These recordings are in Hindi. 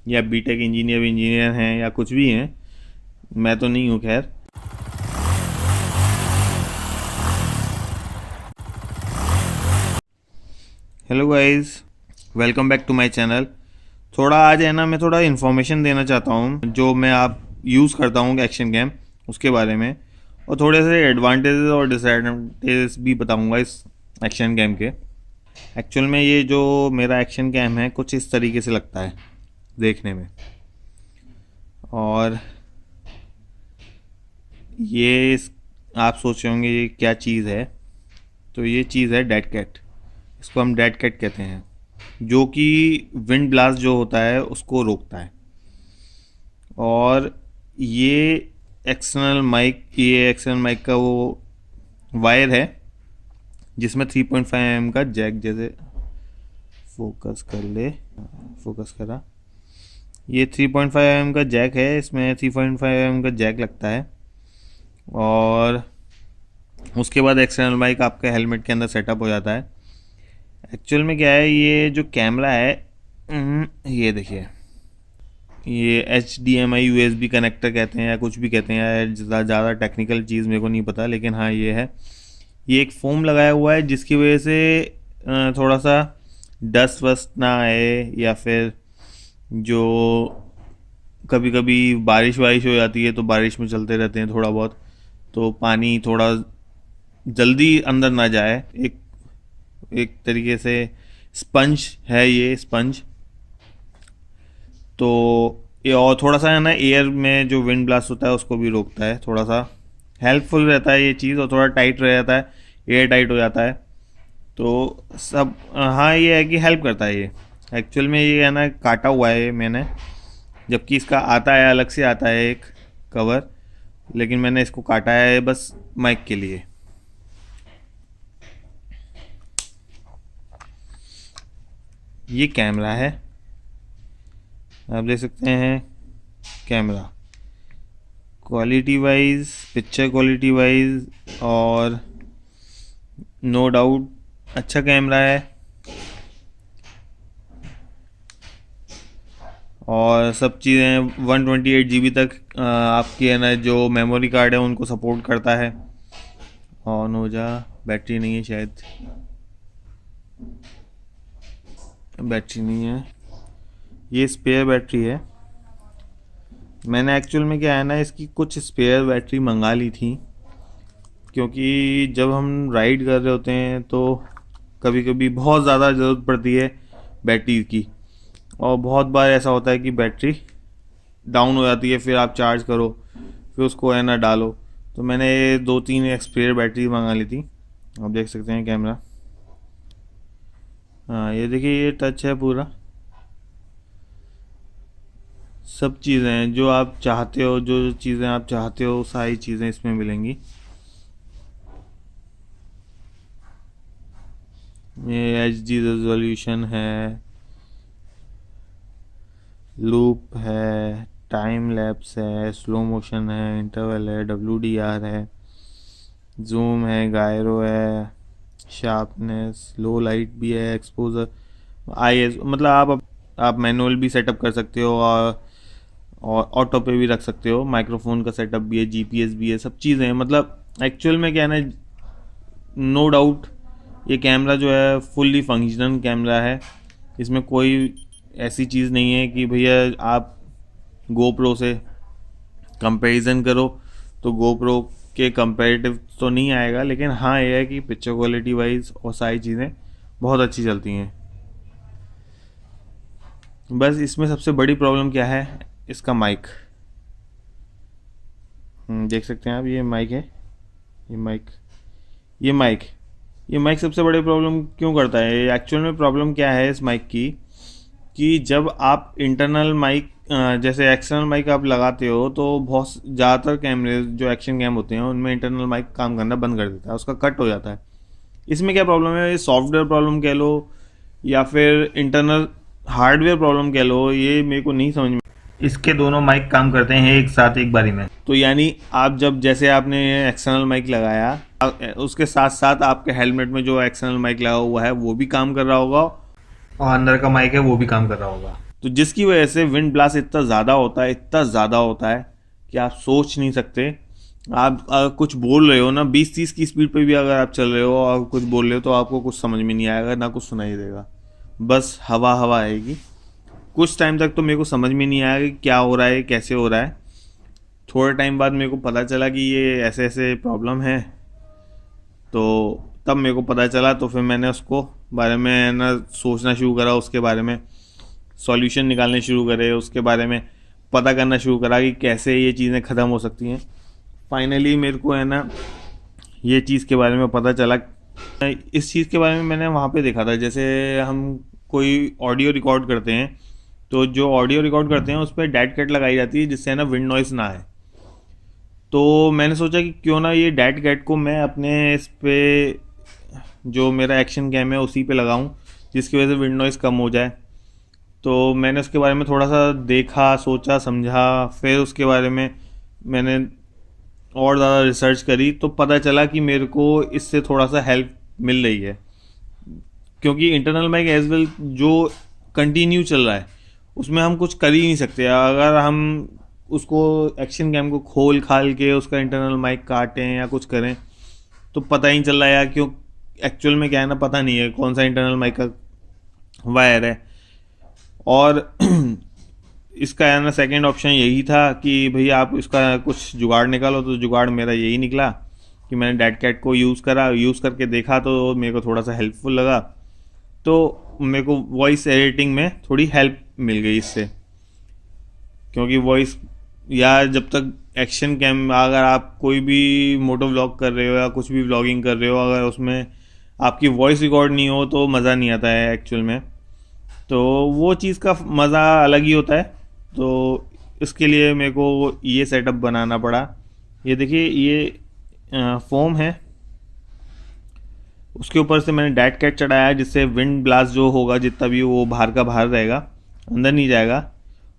या बीटेक इंजीनियर हैं या कुछ भी हैं, मैं तो नहीं हूँ खैर। Hello guys, welcome back to my channel. थोड़ा आज है ना, मैं थोड़ा इन्फॉर्मेशन देना चाहता हूँ जो मैं आप यूज़ करता हूँ एक्शन कैम, उसके बारे में, और थोड़े से एडवांटेजेस और डिसएडवांटेजेस भी बताऊँगा इस एक्शन कैम के। एक्चुअल में ये जो मेरा एक्शन कैम है कुछ इस तरीके से लगता है देखने में, और ये आप सोच रहे होंगे ये क्या चीज़ है। तो ये चीज़ है डेड कैट। इसको हम डेड कैट कहते हैं, जो कि विंड ब्लास्ट जो होता है उसको रोकता है। और ये एक्सटर्नल माइक का वो वायर है जिसमें 3.5 mm का जैक, जैसे फोकस करा, ये 3.5 mm का जैक है। इसमें 3.5 mm का जैक लगता है, और उसके बाद एक्सटर्नल माइक आपके हेलमेट के अंदर सेटअप हो जाता है। एक्चुअल में क्या है, ये जो कैमरा है, ये देखिए, ये HDMI USB कनेक्टर कहते हैं या कुछ भी कहते हैं, ज़्यादा टेक्निकल चीज़ मेरे को नहीं पता, लेकिन हाँ ये है। ये एक फोम लगाया हुआ है जिसकी वजह से थोड़ा सा डस्ट वस्ट ना आए, या फिर जो कभी कभी बारिश वारिश हो जाती है तो बारिश में चलते रहते हैं थोड़ा बहुत, तो पानी थोड़ा जल्दी अंदर ना जाए। एक तरीके से स्पंज है ये स्पंज। तो ये और थोड़ा सा है ना, एयर में जो विंड ब्लास्ट होता है उसको भी रोकता है, थोड़ा सा हेल्पफुल रहता है ये चीज़, और थोड़ा टाइट रह जाता है, एयर टाइट हो जाता है। तो सब हाँ, ये है कि हेल्प करता है ये। एक्चुअल में ये है ना, काटा हुआ है मैंने, जबकि इसका आता है अलग से, आता है एक कवर, लेकिन मैंने इसको काटा है बस माइक के लिए। ये कैमरा है, आप देख सकते हैं। Camera quality wise, picture quality wise, और नो डाउट अच्छा कैमरा है। और सब चीज़ें 128 GB तक आपकी है ना, जो मेमोरी कार्ड है उनको सपोर्ट करता है। ऑन हो जा, बैटरी नहीं है शायद, बैटरी नहीं है, ये स्पेयर बैटरी है। मैंने एक्चुअल में क्या है ना, इसकी कुछ स्पेयर बैटरी मंगा ली थी, क्योंकि जब हम राइड कर रहे होते हैं तो कभी कभी बहुत ज़्यादा ज़रूरत पड़ती है बैटरी की, और बहुत बार ऐसा होता है कि बैटरी डाउन हो जाती है, फिर आप चार्ज करो, फिर उसको है ना डालो। तो मैंने 2-3 स्पेयर बैटरी मंगा ली थी। आप देख सकते हैं कैमरा, हाँ ये देखिए, ये टच है पूरा। सब चीज़ें हैं जो आप चाहते हो, जो चीज़ें आप चाहते हो सारी चीज़ें इसमें मिलेंगी। ये HD रेजोल्यूशन है, लूप है, टाइम लैप्स है, स्लो मोशन है, इंटरवल है, WDR है, जूम है, गायरो है, शार्पनेस, लो लाइट भी है, एक्सपोजर, IS, मतलब आप मैनुअल भी सेटअप कर सकते हो, और ऑटो पे भी रख सकते हो। माइक्रोफोन का सेटअप भी है, GPS भी है, सब चीज़ें हैं। मतलब एक्चुअल में क्या है ना, नो डाउट ये कैमरा जो है फुल्ली फंक्शनल कैमरा है। इसमें कोई ऐसी चीज़ नहीं है कि भैया आप GoPro से कंपैरिजन करो तो GoPro के कंपैरेटिव तो नहीं आएगा, लेकिन हाँ ये है कि पिक्चर क्वालिटी वाइज और सारी चीज़ें बहुत अच्छी चलती हैं। बस इसमें सबसे बड़ी प्रॉब्लम क्या है, इसका माइक। देख सकते हैं आप, ये माइक है, ये माइक सबसे बड़ी प्रॉब्लम क्यों करता है। एक्चुअल में प्रॉब्लम क्या है इस माइक की, कि जब आप इंटरनल माइक जैसे एक्सटर्नल माइक आप लगाते हो, तो बहुत ज़्यादातर कैमरे जो एक्शन कैम होते हैं उनमें इंटरनल माइक काम करना बंद कर देता है, उसका कट हो जाता है। इसमें क्या प्रॉब्लम है, ये सॉफ्टवेयर प्रॉब्लम कह लो या फिर इंटरनल हार्डवेयर प्रॉब्लम कह लो, ये मेरे को नहीं समझ में। इसके दोनों माइक काम करते हैं एक साथ एक बारी में। तो यानी आप जब जैसे आपने एक्सटर्नल माइक लगाया, उसके साथ साथ आपके हेलमेट में जो एक्सटर्नल माइक लगा हुआ है वो भी काम कर रहा होगा, और अंदर का माइक है वो भी काम कर रहा होगा। तो जिसकी वजह से विंड ब्लास्ट इतना ज़्यादा होता है, इतना ज़्यादा होता है कि आप सोच नहीं सकते। आप अगर कुछ बोल रहे हो ना 20-30 की स्पीड पे भी अगर आप चल रहे हो और कुछ बोल रहे हो तो आपको कुछ समझ में नहीं आएगा, ना कुछ सुनाई देगा, बस हवा हवा आएगी। कुछ टाइम तक तो मेरे को समझ में नहीं आया कि क्या हो रहा है, कैसे हो रहा है। थोड़े टाइम बाद मेरे को पता चला कि ये ऐसे ऐसे प्रॉब्लम है, तो तब मेरे को पता चला, तो फिर मैंने उसको बारे में ना सोचना शुरू करा, उसके बारे में सॉल्यूशन निकालने शुरू करे, उसके बारे में पता करना शुरू करा कि कैसे ये चीज़ें ख़त्म हो सकती हैं। फाइनली मेरे को है ना ये चीज़ के बारे में पता चला। इस चीज़ के बारे में मैंने वहाँ पे देखा था, जैसे हम कोई ऑडियो रिकॉर्ड करते हैं तो जो ऑडियो रिकॉर्ड करते हैं उस पर डेड कैट लगाई जाती है जिससे है ना विंड नॉइस ना आए। तो मैंने सोचा कि क्यों ना ये डेड कैट को मैं अपने इस पे जो मेरा एक्शन कैम है उसी पे लगाऊं, जिसकी वजह से विंड नॉइस कम हो जाए। तो मैंने उसके बारे में थोड़ा सा देखा, सोचा, समझा, फिर उसके बारे में मैंने और ज़्यादा रिसर्च करी, तो पता चला कि मेरे को इससे थोड़ा सा हेल्प मिल रही है। क्योंकि इंटरनल माइक एज वेल जो कंटिन्यू चल रहा है उसमें हम कुछ कर ही नहीं सकते। अगर हम उसको एक्शन कैम को खोल खाल के उसका इंटरनल माइक काटें या कुछ करें तो पता ही नहीं चल रहा यार, क्यों एक्चुअल में क्या है ना, पता नहीं है कौन सा इंटरनल माइक का वायर है। और इसका है ना सेकेंड ऑप्शन यही था कि भैया आप इसका कुछ जुगाड़ निकालो, तो जुगाड़ मेरा यही निकला कि मैंने डेड कैट को यूज़ करा, यूज़ करके देखा तो मेरे को थोड़ा सा हेल्पफुल लगा, तो मेरे को वॉइस एडिटिंग में थोड़ी हेल्प मिल गई इससे। क्योंकि वॉइस या जब तक एक्शन कैम, अगर आप कोई भी मोटो व्लॉग कर रहे हो या कुछ भी व्लॉगिंग कर रहे हो, अगर उसमें आपकी वॉइस रिकॉर्ड नहीं हो तो मज़ा नहीं आता है एक्चुअल में, तो वो चीज़ का मज़ा अलग ही होता है। तो इसके लिए मेरे को ये सेटअप बनाना पड़ा। ये देखिए, ये फोम है, उसके ऊपर से मैंने डेड कैट चढ़ाया जिससे विंड ब्लास्ट जो होगा जितना भी वो बाहर का बाहर रहेगा, अंदर नहीं जाएगा।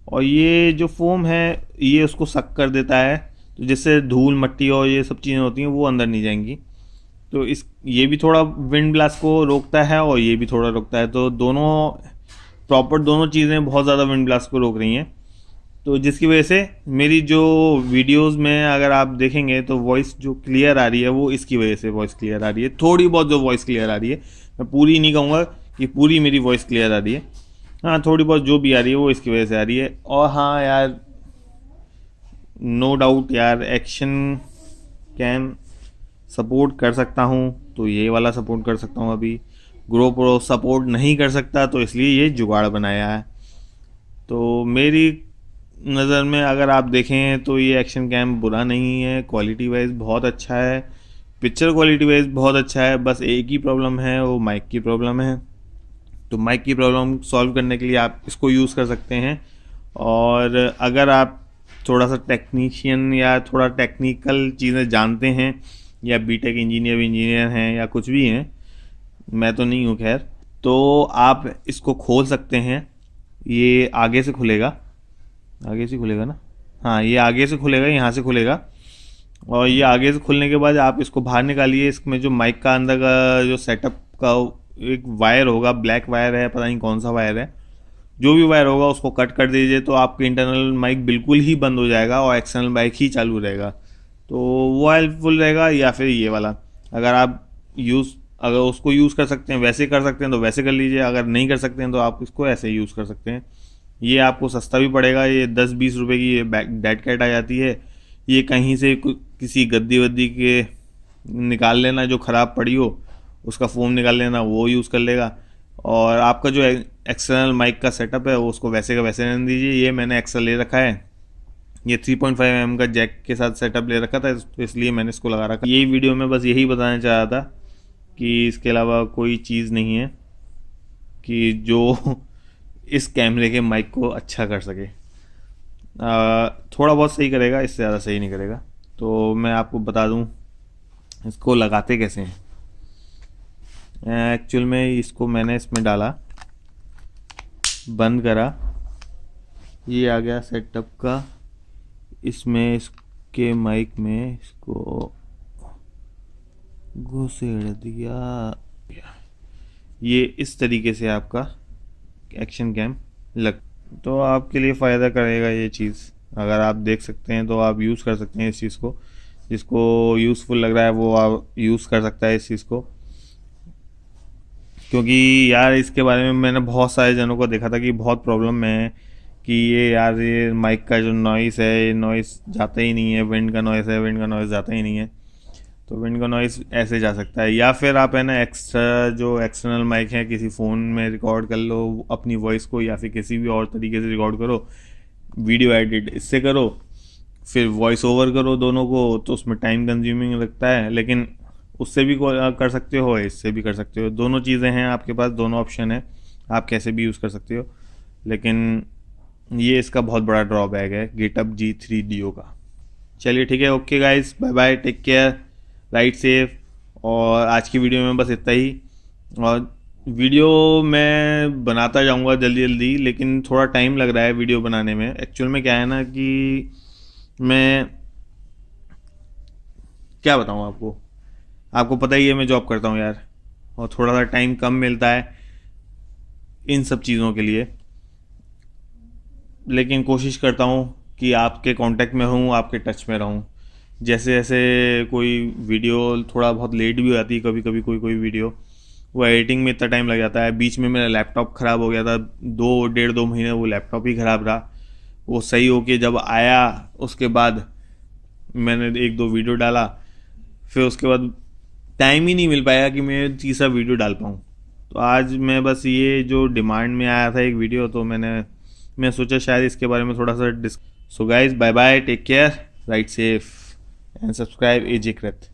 और ये जो फोम है ये उसको सक कर देता है, तो जिससे धूल मट्टी और ये सब चीज़ें होती हैं वो अंदर नहीं जाएंगी। तो इस ये भी थोड़ा विंड ब्लास्ट को रोकता है और ये भी थोड़ा रोकता है, तो दोनों प्रॉपर दोनों चीज़ें बहुत ज़्यादा विंड ब्लास्ट को रोक रही हैं। तो जिसकी वजह से मेरी जो वीडियोस में अगर आप देखेंगे तो वॉइस जो क्लियर आ रही है वो इसकी वजह से वॉइस क्लियर आ रही है। थोड़ी बहुत जो वॉइस क्लियर आ रही है, मैं पूरी नहीं कहूँगा कि पूरी मेरी वॉइस क्लियर आ रही है, हाँ थोड़ी बहुत जो भी आ रही है वो इसकी वजह से आ रही है। और हाँ यार, नो डाउट यार, एक्शन कैम सपोर्ट कर सकता हूँ तो ये वाला सपोर्ट कर सकता हूँ। अभी GoPro सपोर्ट नहीं कर सकता, तो इसलिए ये जुगाड़ बनाया है। तो मेरी नज़र में अगर आप देखें तो ये एक्शन कैम बुरा नहीं है, क्वालिटी वाइज बहुत अच्छा है, पिक्चर क्वालिटी वाइज बहुत अच्छा है। बस एक ही प्रॉब्लम है, वो माइक की प्रॉब्लम है। तो माइक की प्रॉब्लम सॉल्व करने के लिए आप इसको यूज़ कर सकते हैं। और अगर आप थोड़ा सा टेक्नीशियन या थोड़ा टेक्निकल चीज़ें जानते हैं या बीटेक इंजीनियर हैं या कुछ भी हैं, मैं तो नहीं हूँ खैर, तो आप इसको खोल सकते हैं। ये आगे से खुलेगा, आगे से खुलेगा ना, हाँ ये आगे से खुलेगा, यहाँ से खुलेगा। और ये आगे से खुलने के बाद आप इसको बाहर निकालिए। इसमें जो माइक का अंदर का जो सेटअप का एक वायर होगा, ब्लैक वायर है, पता नहीं कौन सा वायर है, जो भी वायर होगा उसको कट कर दीजिए, तो आपके इंटरनल माइक बिल्कुल ही बंद हो जाएगा और एक्सटर्नल माइक ही चालू रहेगा। तो वो हेल्पफुल रहेगा। या फिर ये वाला अगर आप अगर उसको यूज़ कर सकते हैं, वैसे कर सकते हैं तो वैसे कर लीजिए, अगर नहीं कर सकते हैं तो आप इसको ऐसे यूज़ कर सकते हैं। ये आपको सस्ता भी पड़ेगा, ये 10-20 रुपए की ये डेड कैट आ जाती है। ये कहीं से किसी गद्दी वद्दी के निकाल लेना, जो ख़राब पड़ी हो उसका फोम निकाल लेना, वो यूज़ कर लेगा। और आपका जो एक्सटर्नल माइक का सेटअप है वो उसको वैसे का वैसे रहने दीजिए। ये मैंने एक्स्ट्रा ले रखा है, ये 3.5 mm का जैक के साथ सेटअप ले रखा था, तो इसलिए मैंने इसको लगा रखा। यही वीडियो में बस यही बताना चाह रहा था कि इसके अलावा कोई चीज़ नहीं है कि जो इस कैमरे के माइक को अच्छा कर सके। थोड़ा बहुत सही करेगा, इससे ज़्यादा सही नहीं करेगा। तो मैं आपको बता दूं इसको लगाते कैसे हैं। एक्चुअल में इसको मैंने इसमें डाला, बंद करा, ये आ गया सेटअप का। इसमें इसके माइक में इसको घुसेड़ दिया। ये इस तरीके से आपका एक्शन कैम लग। तो आपके लिए फ़ायदा करेगा ये चीज़। अगर आप देख सकते हैं तो आप यूज़ कर सकते हैं इस चीज़ को। जिसको यूज़फुल लग रहा है वो आप यूज़ कर सकता है इस चीज़ को। क्योंकि यार इसके बारे में मैंने बहुत सारे जनों को देखा था कि बहुत प्रॉब्लम में है कि ये यार ये माइक का जो नॉइस है, ये नॉइस जाता ही नहीं है। विंड का नॉइस है, विंड का नॉइस जाता ही नहीं है। तो विंड का नॉइस ऐसे जा सकता है, या फिर आप है ना एक्स्ट्रा जो एक्सटर्नल माइक है किसी फ़ोन में रिकॉर्ड कर लो अपनी वॉइस को, या फिर किसी भी और तरीके से रिकॉर्ड करो। वीडियो एडिट इससे करो, फिर वॉइस ओवर करो दोनों को। तो उसमें टाइम कंज्यूमिंग लगता है, लेकिन उससे भी कर सकते हो, इससे भी कर सकते हो। दोनों चीज़ें हैं आपके पास, दोनों ऑप्शन है, आप कैसे भी यूज़ कर सकते हो। लेकिन ये इसका बहुत बड़ा ड्रॉबैक है GitHub G3 Duo का। चलिए ठीक है, okay guys, bye bye, take care, right safe. और आज की वीडियो में बस इतना ही। और वीडियो मैं बनाता जाऊंगा जल्दी जल्दी, लेकिन थोड़ा टाइम लग रहा है वीडियो बनाने में। एक्चुअल में क्या है ना कि मैं क्या बताऊं आपको, आपको पता ही है मैं जॉब करता हूं यार, और थोड़ा सा टाइम कम मिलता है इन सब चीज़ों के लिए। लेकिन कोशिश करता हूँ कि आपके कांटेक्ट में रहूँ, आपके टच में रहूँ। जैसे जैसे कोई वीडियो थोड़ा बहुत लेट भी हो जाती है कभी कभी, कोई कोई वीडियो वो एडिटिंग में इतना टाइम लग जाता है। बीच में मेरा लैपटॉप ख़राब हो गया था, 2 डेढ़ 2 महीने वो लैपटॉप ही ख़राब रहा। वो सही होके जब आया उसके बाद मैंने 1 2 वीडियो डाला, फिर उसके बाद टाइम ही नहीं मिल पाया कि मैं तीसरा वीडियो डाल पाऊँ। तो आज मैं बस ये जो डिमांड में आया था एक वीडियो, तो मैं सोचा शायद इसके बारे में थोड़ा सा so guys, bye bye, take care, right safe and subscribe एजे कृत।